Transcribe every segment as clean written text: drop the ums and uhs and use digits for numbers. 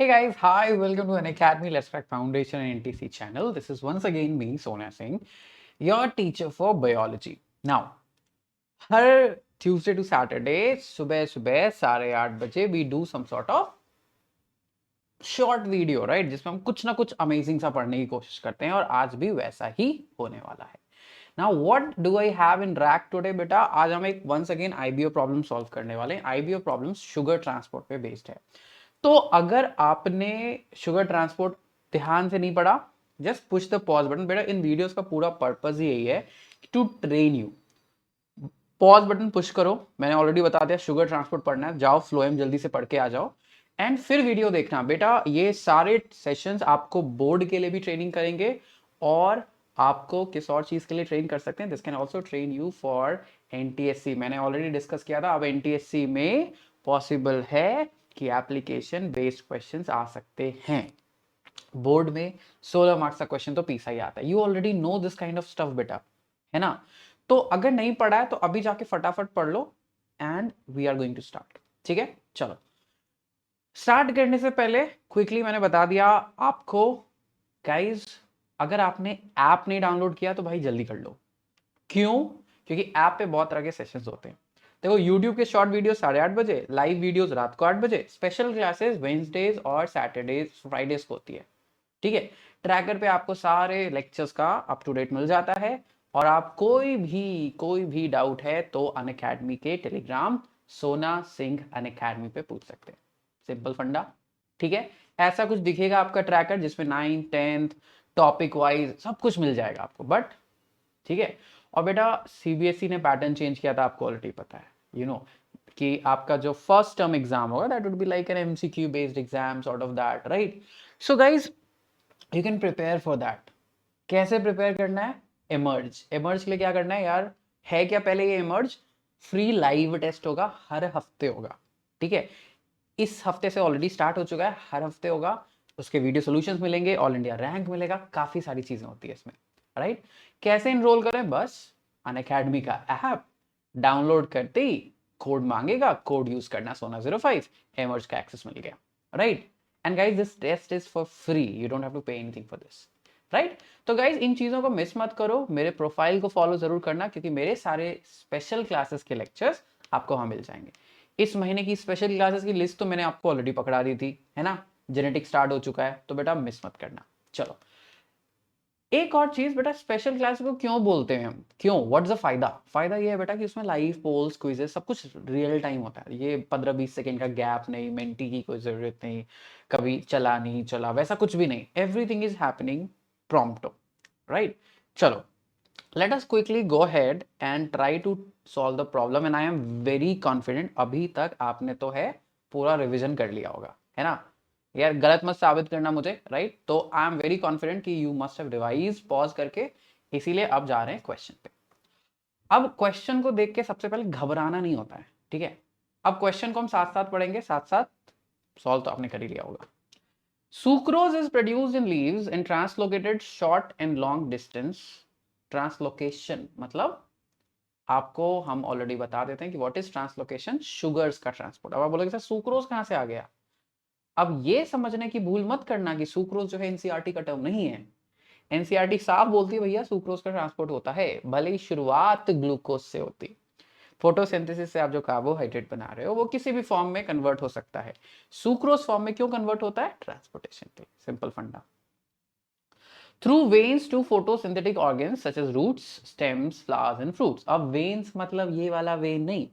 Hey guys, hi, welcome to an Academy Let's Crack Foundation and NTC channel. This is once again me, Sonia Singh, your teacher for biology. Now, her Tuesday to Saturday सुबह सुबह 8:30 we do some sort of short video, right? जिसमें हम कुछ ना कुछ amazing सा पढ़ने की कोशिश करते हैं और आज भी वैसा ही होने वाला है. Now, what do I have in rack today, बेटा? आज हम एक once again IBO problem solve करने वाले हैं. IBO प्रॉब्लम शुगर ट्रांसपोर्ट पे बेस्ड है. तो अगर आपने शुगर ट्रांसपोर्ट ध्यान से नहीं पढ़ा, just push the pause button. बेटा इन वीडियोस का पूरा पर्पस ही यही है to train you. Pause button push करो. मैंने ऑलरेडी बता दिया शुगर ट्रांसपोर्ट पढ़ना है, जाओ फ्लोएम जल्दी से पढ़ के आ जाओ एंड फिर वीडियो देखना. बेटा ये सारे सेशंस आपको बोर्ड के लिए भी ट्रेनिंग करेंगे और आपको किस और चीज के लिए ट्रेन कर सकते हैं. This can also train you for NTSC. मैंने ऑलरेडी डिस्कस किया था. अब एनटीएससी में पॉसिबल है कि एप्लीकेशन बेस्ड क्वेश्चंस आ सकते हैं. बोर्ड में 16 मार्क्स का क्वेश्चन तो पीसा ही आता है. You already know this kind of stuff बेटा, है ना. तो अगर नहीं पढ़ा है तो अभी जाके फटाफट पढ़ लो and we are going to start. ठीक है, चलो स्टार्ट करने से पहले क्विकली मैंने बता दिया आपको गाइज, अगर आपने ऐप नहीं डाउनलोड किया तो भाई जल्दी कर लो. क्यों? क्योंकि ऐप पे बहुत तरह के सेशंस होते हैं. देखो YouTube के शॉर्ट वीडियो 8:30 बजे, लाइव वीडियोस रात को 8 बजे, स्पेशल क्लासेस वेंसडेज और सैटरडेज फ्राइडेज को होती है. ठीक है, ट्रैकर पे आपको सारे लेक्चर्स का अप टू डेट मिल जाता है और आप कोई भी डाउट है तो अनअकैडमी के टेलीग्राम सोना सिंह अनअकैडमी पे पूछ सकते हैं. सिंपल फंडा. ठीक है, ऐसा कुछ दिखेगा आपका ट्रैकर जिसमें 9th 10th टॉपिक वाइज सब कुछ मिल जाएगा आपको. बट ठीक है, और बेटा सीबीएसई ने पैटर्न चेंज किया था, आपको ऑलरेडी पता है. यू नो कि आपका जो फर्स्ट टर्म एग्जाम होगा that would be like an MCQ based exam sort of that, right. So guys you can prepare for that. कैसे प्रिपेयर करना है? एमर्ज. एमर्ज के लिए क्या करना है यार, है क्या पहले ये एमर्ज फ्री लाइव टेस्ट होगा, हर हफ्ते होगा. ठीक है, इस हफ्ते से ऑलरेडी स्टार्ट हो चुका है, हर हफ्ते होगा. उसके वीडियो सॉल्यूशंस मिलेंगे, ऑल इंडिया रैंक मिलेगा, काफी सारी चीजें होती है इसमें, राइट. कैसे एनरोल करें? बस अनअकैडमी का ऐप डाउनलोड करते ही कोड मांगेगा, कोड यूज करना Sona05, एमर्ज का एक्सेस मिल गया, right. And guys this test is for free, you don't have to pay anything for this, right. तो गाइज इन चीजों को मिस मत करो, मेरे प्रोफाइल को फॉलो जरूर करना क्योंकि मेरे सारे स्पेशल क्लासेस के लेक्चर्स आपको वहां मिल जाएंगे. इस महीने की स्पेशल क्लासेस की लिस्ट तो मैंने आपको ऑलरेडी पकड़ा दी थी, है ना. जेनेटिक स्टार्ट हो चुका है तो बेटा मिस मत करना. चलो एक और चीज बेटा, स्पेशल क्लास को क्यों बोलते हैं हम, क्यों, व्हाट्स द फायदा? फायदा ये है बेटा कि उसमें लाइव पोल्स क्विजेस सब कुछ रियल टाइम होता है. ये 15-20 सेकंड का गैप नहीं, मेंटी की कोई जरूरत नहीं, कभी चला नहीं चला वैसा कुछ भी नहीं. Everything is happening pronto, right. चलो let us quickly go ahead and try to solve the problem and I am very confident अभी तक आपने तो है पूरा रिवीजन कर लिया होगा, है ना यार. गलत मत साबित करना मुझे, राइट. तो आई एम वेरी कॉन्फिडेंट कि you must have revise pause करके, इसीलिए अब जा रहे हैं क्वेश्चन पे. अब क्वेश्चन को देख के सबसे पहले घबराना नहीं होता है, ठीक है. अब क्वेश्चन को हम साथ साथ पढ़ेंगे, साथ साथ सॉल्व तो आपने कर ही लिया होगा. Sucrose is produced in leaves in translocated short and long distance. Translocation मतलब आपको हम ऑलरेडी बता देते हैं कि व्हाट इज ट्रांसलोकेशन, शुगर्स का ट्रांसपोर्ट. अब आप बोलोगे सर सुक्रोज कहां से आ गया? अब ये समझने की भूल मत करना कि सुक्रोज जो है एनसीईआरटी का टर्म नहीं है. एनसीईआरटी साफ बोलती है भैया सुक्रोज का ट्रांसपोर्ट होता है, भले ही शुरुआत ग्लूकोज से होती. फोटोसिंथेसिस से आप जो कार्बोहाइड्रेट बना रहे हो वो किसी भी फॉर्म में कन्वर्ट हो सकता है. सुक्रोज फॉर्म में क्यों कन्वर्ट होता है? ट्रांसपोर्टेशन पे. सिंपल फंडा. Through veins to photosynthetic organs such as roots, stems, flowers and fruits. अब veins मतलब ये वाला vein नहीं.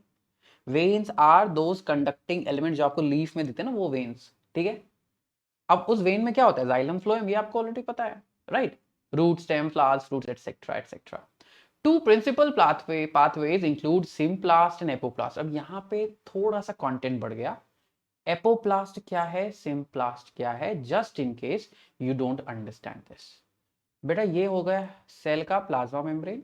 Veins are those conducting elements जो आपको लीफ में देते हैं ना, वो veins. ठीक है. अब उस vein में क्या होता है? Xylem phloem, ये आपको ऑलरेडी पता है, right? Root, stem, flowers, fruits, etc. etc. Two principal pathways include symplast and apoplast. अब यहाँ पे थोड़ा सा कंटेंट बढ़ गया. एपोप्लास्ट क्या है, सिम्प्लास्ट क्या है, just in case you don't understand this. बेटा ये हो गया सेल का प्लाज्मा मेम्ब्रेन.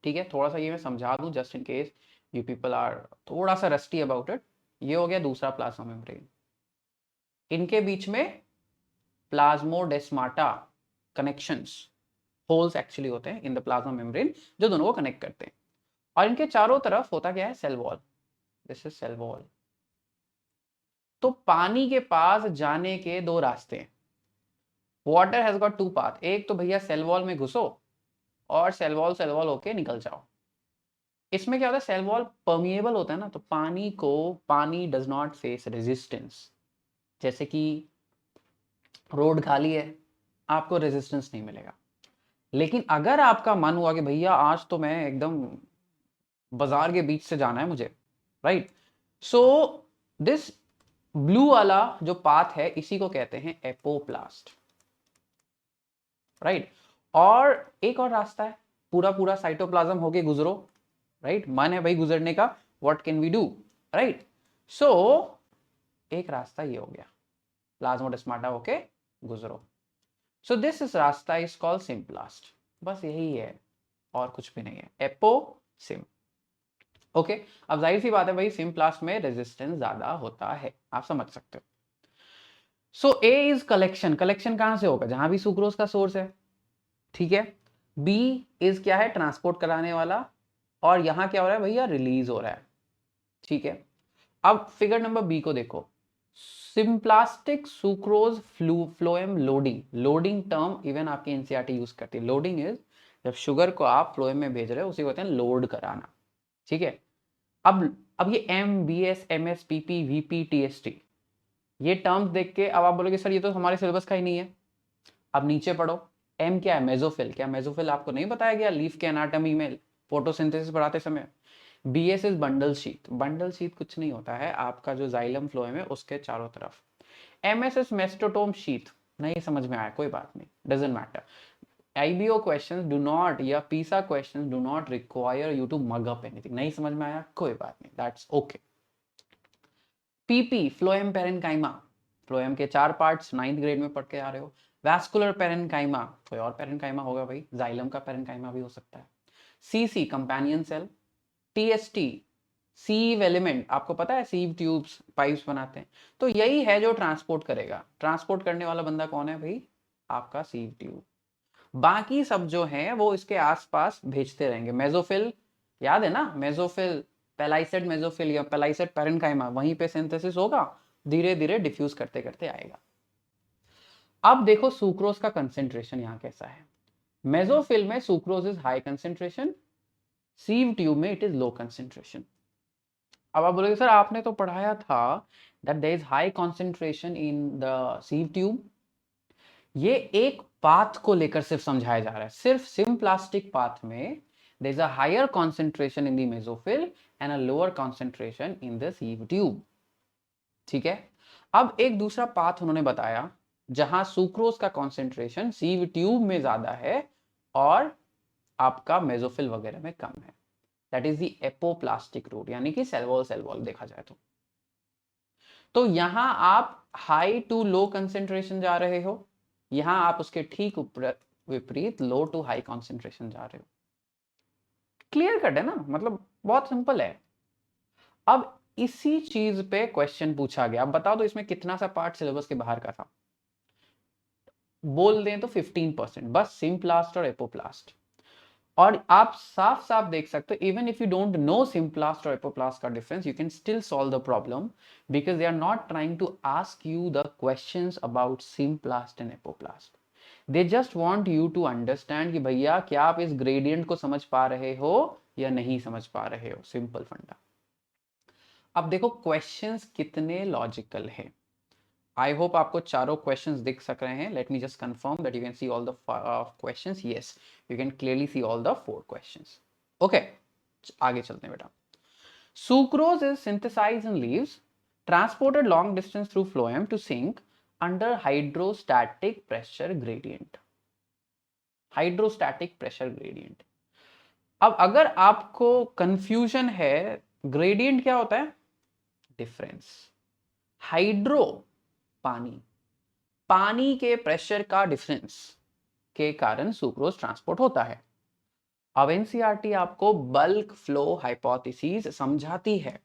ठीक है, थोड़ा सा ये मैं समझा दूं just in case you people are थोड़ा सा रस्टी अबाउट इट. ये हो गया दूसरा प्लाज्मा मेम्ब्रेन. इनके बीच में प्लाज्मोडेस्माटा कनेक्शंस, होल्स एक्चुअली होते हैं इन द प्लाज्मा मेम्ब्रेन जो दोनों को कनेक्ट करते हैं. और इनके चारों तरफ होता क्या है? Cell wall. This is cell wall. तो पानी के पास जाने के दो रास्ते हैं। Water has got two path, एक तो भैया सेल वॉल में घुसो और सेल वॉल होके निकल जाओ। इसमें क्या होता है, सेल वॉल परमिएबल होता है ना, तो पानी डज नॉट फेस रेजिस्टेंस। जैसे कि रोड खाली है, आपको रेजिस्टेंस नहीं मिलेगा। लेकिन अगर आपका मन हुआ कि भैया आज तो मैं एकदम बाजार के बीच से जाना है मुझे, राइट, सो दिस ब्लू वाला जो पाथ है इसी को कहते हैं एपोप्लास्ट, राइट। और एक और रास्ता है, पूरा पूरा साइटोप्लाज्म होके गुजरो, राइट, मन है भाई गुजरने का, what can we do, right. So एक रास्ता ये हो गया, प्लाज्मोडेस्माटा होके गुजरो। सो दिस इज रास्ता इज कॉल्ड सिम्प्लास्ट, बस यही है और कुछ भी नहीं है, एपो सिम। ओके, अब जाहिर सी बात है भाई सिम्प्लास्ट में रेजिस्टेंस ज्यादा होता है, आप समझ सकते हो। सो ए इज कलेक्शन, कलेक्शन कहां से होगा, जहां भी सुक्रोज का सोर्स है, ठीक है। बी इज क्या है, ट्रांसपोर्ट कराने वाला, और यहां क्या हो रहा है भैया, रिलीज हो रहा है, ठीक है। अब फिगर नंबर बी को देखो, symplastic sucrose phloem loading, loading term even आपकी एनसीईआरटी यूज करती है। लोडिंग इज जब शुगर को आप फ्लोएम में भेज रहे हो उसी को कहते हैं लोड कराना, ठीक है। अब ये M B S M S P P V P T S T, ये टर्म्स देख के अब आप बोलोगे सर ये तो हमारे सिलेबस का ही नहीं है। अब नीचे पढ़ो, एम क्या है, मेसोफिल, क्या मेसोफिल आपको नहीं बताया गया लीफ के एनाटॉमी में फोटोसिंथेसिस पढ़ाते समय। B S is bundle sheath, bundle sheath कुछ नहीं होता है, आपका जो जाइलम फ्लोएम है उसके चारों तरफ। एम एस इज मेस्टोटोम शीथ, नहीं समझ में आया कोई बात नहीं, doesn't matter. IBO questions do not या PISA questions do not require you to mug up anything, नहीं समझ में आया कोई बात नहीं, that's okay। PP phloem parenchyma, phloem के 4 पार्ट्स 9th ग्रेड में पढ़ के आ रहे हो। वैस्कुलर पेरेन्काइमा, कोई और पेरेन्काइमा होगा भाई, जाइलम का पेरेन्काइमा भी हो सकता है। CC companion cell. TST sieve element, आपको पता है सीव ट्यूब्स पाइप्स बनाते हैं, तो यही है जो ट्रांसपोर्ट करेगा। ट्रांसपोर्ट करने वाला बंदा कौन है भाई, आपका सीव ट्यूब। बाकी सब जो है वो इसके आसपास भेजते रहेंगे। मेसोफिल याद है ना, मेसोफिल पेलाइसेड मेसोफिल या पेलाइसेड पेरेन्काइमा, वहीं पे सिंथेसिस होगा, धीरे धीरे डिफ्यूज करते करते आएगा। अब देखो सुक्रोज का कंसेंट्रेशन यहाँ कैसा है। मेसोफिल में sucrose is high concentration, sieve tube में इट इज लो कंसेंट्रेशन। अब आप बोलोगे सर आपने तो पढ़ाया था that there is high concentration in the sieve tube. ये एक पाथ को लेकर सिर्फ समझाया जा रहा है, सिर्फ सिम्प्लास्टिक पाथ में there is a higher concentration in the mesophyll and a lower concentration in the sieve tube, ठीक है। अब एक दूसरा पाथ उन्होंने बताया जहां सुक्रोज का कॉन्सेंट्रेशन सीव ट्यूब में ज्यादा है और आपका मेसोफिल वगैरह में कम है, that is the apoplastic route, यानी कि सेल वॉल देखा जाए तो यहां आप हाई टू लो कंसेंट्रेशन जा रहे हो, यहां आप उसके ठीक विपरीत लो टू हाई कॉन्सेंट्रेशन जा रहे हो। क्लियर कट है ना, मतलब बहुत सिंपल है। अब इसी चीज पे क्वेश्चन पूछा गया, अब बताओ तो इसमें कितना सा पार्ट सिलेबस के बाहर का था, बोल दें तो 15%, बस सिम्प्लास्ट और एपोप्लास्ट। और आप साफ साफ देख सकते हो even if you don't know symplast और एपोप्लास्ट का difference you can still solve the problem because they are not trying to ask you the questions about symplast and apoplast, they just want you to understand कि भैया क्या आप इस gradient को समझ पा रहे हो या नहीं समझ पा रहे हो, सिंपल फंडा। अब देखो क्वेश्चंस कितने लॉजिकल है, आई होप आपको चारों क्वेश्चंस दिख सक रहे हैं। Let me just confirm that you can see all the questions, yes you can clearly see all the 4 questions. Okay, आगे चलते हैं बेटा। Sucrose is synthesized in leaves, transported long distance through phloem to sink under hydrostatic pressure gradient, hydrostatic pressure gradient. अब अगर आपको confusion है, gradient क्या होता है, डिफरेंस, हाइड्रो पानी, पानी के प्रेशर का डिफरेंस के कारण सुक्रोज ट्रांसपोर्ट होता है। अब एनसीईआरटी आपको बल्क फ्लो हाइपोथेसिस समझाती है,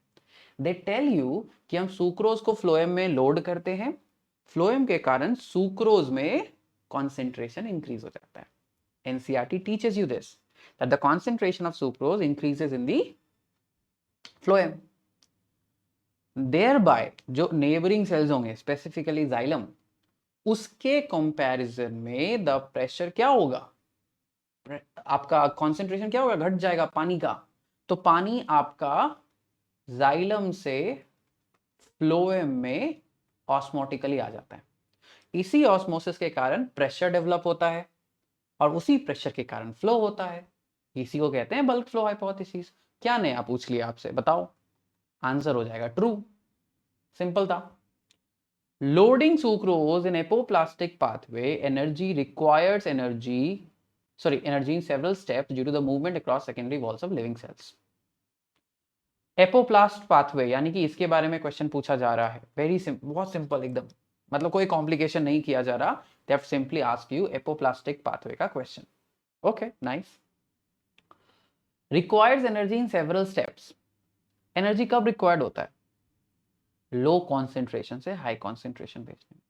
दे टेल यू कि हम सुक्रोज को फ्लोएम में लोड करते हैं, फ्लोएम के कारण सुक्रोज में कॉन्सेंट्रेशन इंक्रीज हो जाता है। NCERT teaches you this that the concentration of sucrose increases in the phloem. Thereby जो नेबरिंग सेल्स होंगे स्पेसिफिकली जाइलम, उसके कंपैरिजन में द प्रेशर क्या होगा, आपका कॉन्सेंट्रेशन क्या होगा, घट जाएगा पानी का। तो पानी आपका जाइलम से फ्लोएम में ऑस्मोटिकली आ जाता है। इसी ऑस्मोसिस के कारण प्रेशर डेवलप होता है और उसी प्रेशर के कारण फ्लो होता है। इसी को कहते हैं बल्क फ्लो हाइपोथेसिस। क्या नया पूछ लिया आपसे, बताओ। आंसर हो जाएगा ट्रू, सिंपल था। Loading sucrose in apoplastic pathway energy in several steps due to the movement across secondary walls of living cells. Apoplast pathway यानी कि इसके बारे में क्वेश्चन पूछा जा रहा है। वेरी सिंपल, बहुत सिंपल एकदम, मतलब कोई कॉम्प्लिकेशन नहीं किया जा रहा। They have simply asked you apoplastic pathway का question. Okay nice. Requires energy in several steps. Energy कब रिक्वायर्ड होता है, लो कॉन्सेंट्रेशन से हाई कॉन्सेंट्रेशन भेजने में।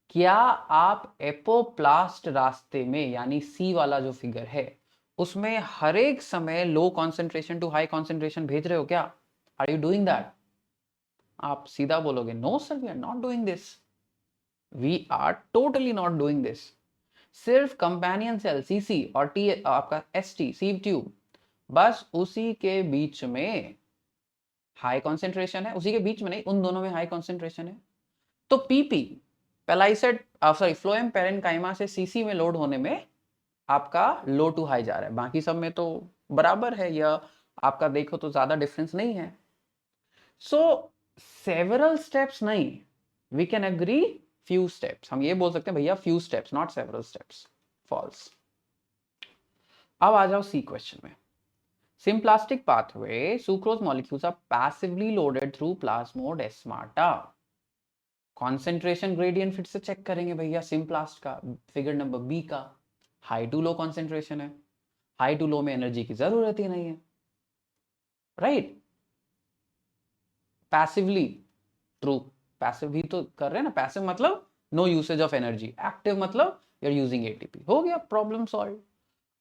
क्या आप एपोप्लास्ट रास्ते में यानी सी वाला जो फिगर है उसमें हर एक समय low concentration to high concentration भेज रहे हो क्या, आर यू डूइंग दैट? आप सीधा बोलोगे no sir we are not doing this, we are totally not doing this. सिर्फ कंपेनियन सेल सीसी और टी आपका एसटी सीव ट्यूब, बस उसी के बीच में हाई कॉन्सेंट्रेशन है, उसी के बीच में नहीं, उन दोनों में हाई कॉन्सेंट्रेशन है। तो पीपी पेलाइसेट फ्लोएम पेरेन्काइमा से सीसी में लोड होने में आपका लो टू हाई जा रहा है, बाकी सब में तो बराबर है, या आपका देखो तो ज्यादा डिफरेंस नहीं है। सो सेवरल स्टेप्स नहीं, we can agree few steps, हम ये बोल सकते हैं भैया few steps not several steps. False. अब आ जाओ सी क्वेश्चन में। Symplastic pathway, sucrose molecules are passively loaded through plasmodesmata. Concentration gradient फिर से चेक करेंगे भैया सिम्प्लास्ट का, फिगर नंबर बी का। हाई टू लो कॉन्सेंट्रेशन है, हाई टू लो में एनर्जी की जरूरत ही नहीं है, राइट। पैसिवली ट्रू, पैसिव भी तो कर रहे हैं ना, पैसिव मतलब no usage of energy, active मतलब यू आर यूजिंग एटीपी, हो गया प्रॉब्लम सॉल्व।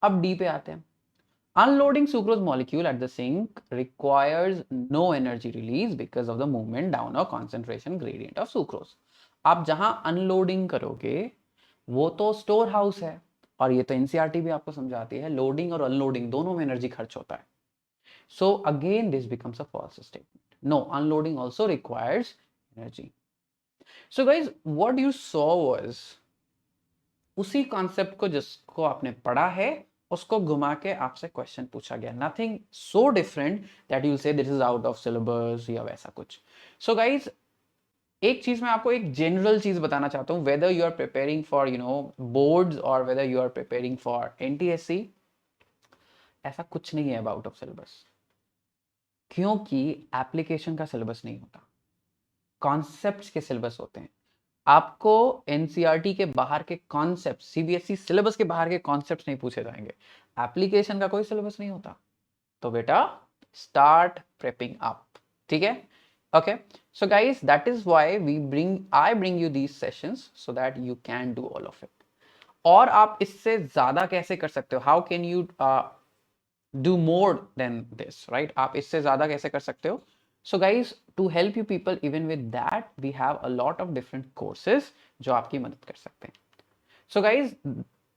अब डी पे आते हैं। Unloading sucrose molecule at the sink requires no energy release because of the movement down a concentration gradient of sucrose. आप जहां unloading करोगे वो तो स्टोर हाउस है, और ये तो एनसीईआरटी भी आपको समझाती है, लोडिंग और अनलोडिंग दोनों में एनर्जी खर्च होता है। So again this becomes a false statement, no unloading also requires energy. So guys what you saw was उसी कॉन्सेप्ट को जिसको आपने पढ़ा है उसको घुमा के आपसे क्वेश्चन पूछा गया, nothing so different that you say this is out of syllabus या वैसा कुछ। सो गाइज एक चीज मैं आपको एक जनरल चीज बताना चाहता हूं, whether you are preparing for boards और whether you are preparing for NTSC, ऐसा कुछ नहीं है अब आउट ऑफ सिलेबस, क्योंकि एप्लीकेशन का सिलेबस नहीं होता, कॉन्सेप्ट्स के सिलेबस होते हैं। आपको एनसीईआरटी के बाहर के कॉन्सेप्ट, सीबीएसई सिलेबस के बाहर के कॉन्सेप्ट्स नहीं पूछे जाएंगे, एप्लीकेशन का कोई सिलेबस नहीं होता। तो बेटा स्टार्ट प्रेपिंग अप, ठीक है। Okay so guys that is why I bring you these sessions so that you can do all of it. और आप इससे ज्यादा कैसे कर सकते हो, how can you do more than this, right. आप इससे ज्यादा कैसे कर सकते हो। So guys, to help you people even with that, we have a lot of different courses जो आपकी मदद कर सकते हैं। So guys,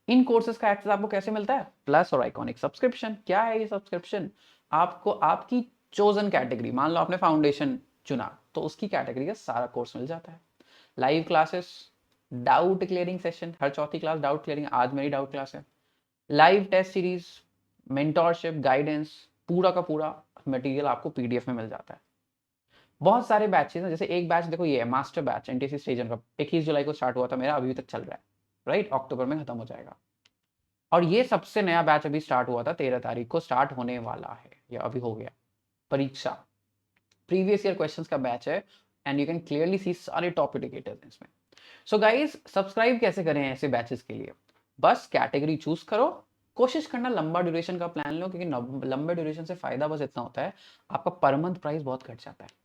इन कोर्सेज का एक्सेस आपको कैसे मिलता है, प्लस और आइकॉनिक सब्सक्रिप्शन। क्या है ये सब्सक्रिप्शन, आपको आपकी चोजन कैटेगरी, मान लो आपने फाउंडेशन चुना तो उसकी कैटेगरी का सारा कोर्स मिल जाता है। Live classes, doubt clearing session, हर चौथी क्लास डाउट क्लियरिंग, आज मेरी डाउट क्लास है। Live test series, mentorship, guidance, पूरा का पूरा मटेरियल आपको पीडीएफ में मिल जाता है। बहुत सारे बैचेस हैं, जैसे एक बैच देखो ये है मास्टर बैच एनटीएससी स्टेजन का, 21 जुलाई को स्टार्ट हुआ था मेरा, अभी तक चल रहा है, राइट, अक्टूबर में खत्म हो जाएगा। और ये सबसे नया बैच अभी स्टार्ट हुआ था, 13 तारीख को स्टार्ट होने वाला है, या अभी हो गया। परीक्षा प्रीवियस ईयर क्वेश्चंस का बैच है, एंड यू कैन क्लियरली सी सारे टॉप इंडिकेटर्स इसमें। सो गाइस सब्सक्राइब कैसे करें ऐसे बैचेस के लिए, बस कैटेगरी चूज करो, कोशिश करना लंबा ड्यूरेशन का प्लान लो, क्योंकि लंबे ड्यूरेशन से फायदा बस इतना होता है, आपका पर मंथ प्राइस बहुत घट जाता है।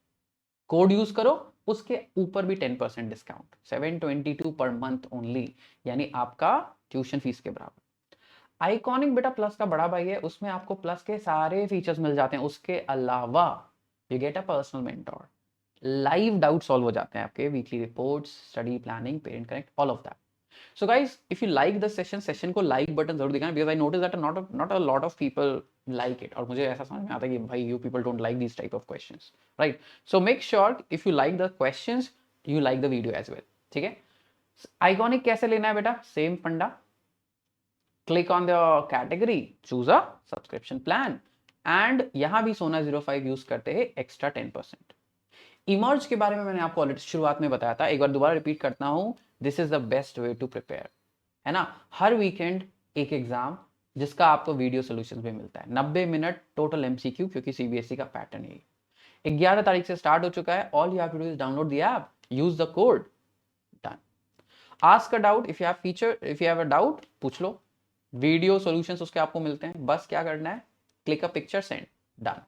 कोड यूज करो, उसके ऊपर भी 10% डिस्काउंट, 722 पर मंथ ओनली, यानी आपका ट्यूशन फीस के बराबर। आइकॉनिक बेटा प्लस का बड़ा भाई है, उसमें आपको प्लस के सारे फीचर्स मिल जाते हैं, उसके अलावा you get a personal mentor, live doubt solve हो जाते हैं आपके, weekly reports, study planning, parent connect, all of that. So guys, if you like the session को like button जरूर दिखाना, because I noticed that not a lot of people like it. और मुझे ऐसा समझ में आता है कि भाई you people don't like these type of questions, right? So make sure if you like the questions, you like the video as well. ठीक है? Iconic कैसे लेना है बेटा? Same फंडा. Click on the category, choose a subscription plan, and यहाँ भी सोना 05 यूज करते हैं extra 10%. इमर्ज के बारे में मैंने आपको ऑलरेडी शुरुआत में बताया था, एक बार दोबारा रिपीट करता हूं. This is the best way to prepare, है ना. हर वीकेंड एक एग्जाम जिसका आपको वीडियो सोल्यूशन भी मिलता है, 90 मिनट टोटल एमसीक्यू, क्योंकि सीबीएसई का पैटर्न है. 11 तारीख से स्टार्ट हो चुका है. All you have to do is download the app, use the code, done. Ask a doubt, if you have a doubt पूछ लो. वीडियो सॉल्यूशंस उसके आपको मिलते हैं, बस क्या करना है, click a picture, send, done.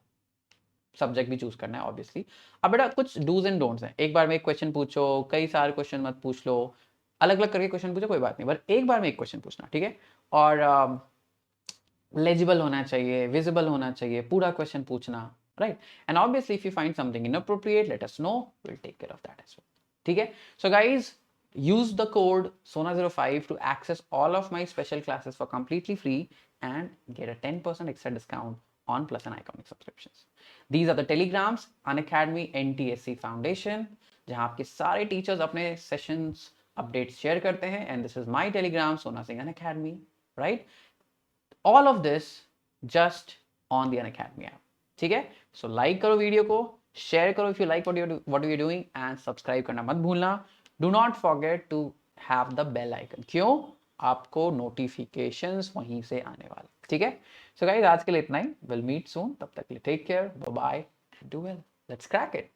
Subject भी चूज करना है ऑब्वियसली. अब बेटा कुछ डूज एंड डोंट्स हैं. एक बार में एक क्वेश्चन पूछो, कई सारे क्वेश्चन मत पूछ लो, अलग अलग करके क्वेश्चन पूछो, कोई बात नहीं, बट एक बार में एक क्वेश्चन पूछना, ठीक है. और लेजिबल होना चाहिए, विजिबल होना चाहिए, पूरा क्वेश्चन पूछना, right. And obviously if you find something inappropriate, let us know, will take care of that as well. ठीक है. So guys, use the code SONA05 to access all of my special classes for completely free and get a 10% extra discount on Plus and Iconic subscriptions. These are the telegrams, Unacademy NTSC Foundation, जहां आपके सारे teachers अपने sessions updates share करते हैं. And this is my Telegram, Sona Singh Unacademy, right. All of this just on the Unacademy app. ठीक है. So like करो video को, शेयर करो if you like what you doing, and subscribe करना मत भूलना. Do not forget to have the bell icon. क्यों? आपको नोटिफिकेशंस वहीं से आने वाले. ठीक है. सो गाइस, आज के लिए इतना ही. Will meet soon. तब तक के लिए take care, bye bye, do well, let's crack it.